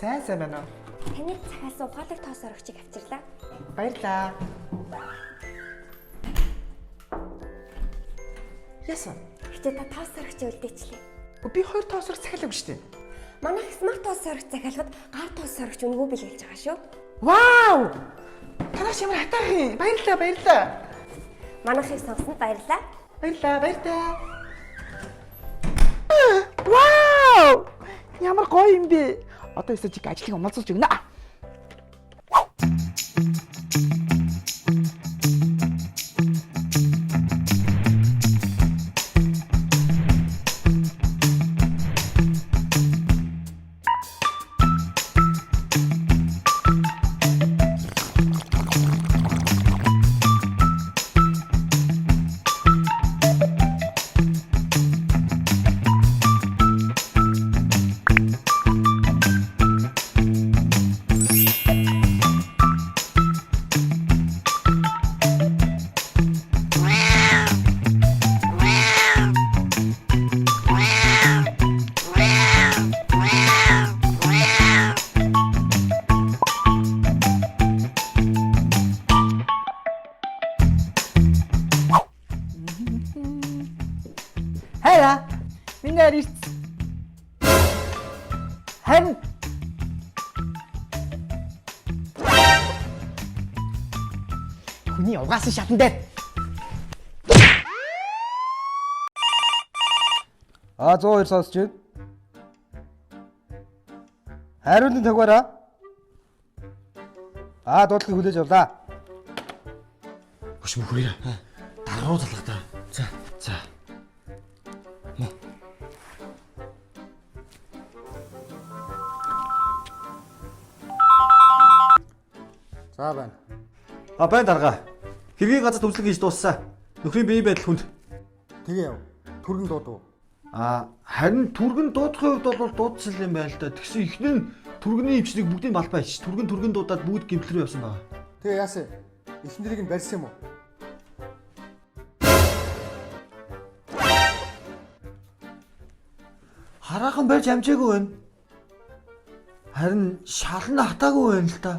Сайн байна уу? Таны цагаас ухаалаг тоос орогчийг авчирлаа. Баярлаа. Яасан? Гэтэ та тоос орогчийг үлдээчлээ. Би хоёр тоосрог цахилаагүй шүү дээ. Манайх смарт тоос орогч захиалахад гар тоос орогч өнгөө бэлгэлж байгаа шүү. Вау! Танаас ямар хатаахан. Баярлаа. Манайхыг сонсонд баярлаа. Баярлаа. Вау! Ямар гоё юм бэ? Одоо өсөж чиг ажлыг умалцуулж өгнө. Хайра. Миний арьс. Хэн. Хүний угаасан шатан дээр. А102 сонсож байна. Хариултын тагвараа. Дуудлагыг хүлээж авлаа. Хөш мөхөөрэй. Даруу талхтаа. За. За байна. Байна дарга. Хэргийн газар төвлөг хийж дууссан. Нөхрийн бие байдал хүнд. Тэгээ яв. Түргэн дуудуу. Харин түргэн дуудахын хувьд бол дуудсан юм байна л да. Тэгсэн ихнэн түргэний өвчнийг бүгдийг малбайч. Түргэн дуудаад бүгд гэмтэл рүү явсан байгаа. Тэгээ яасан? Эхнэрийг нь барьсан юм уу? Хараахан байж амжаагүй байна. Харин шалан хатаагүй байна л да.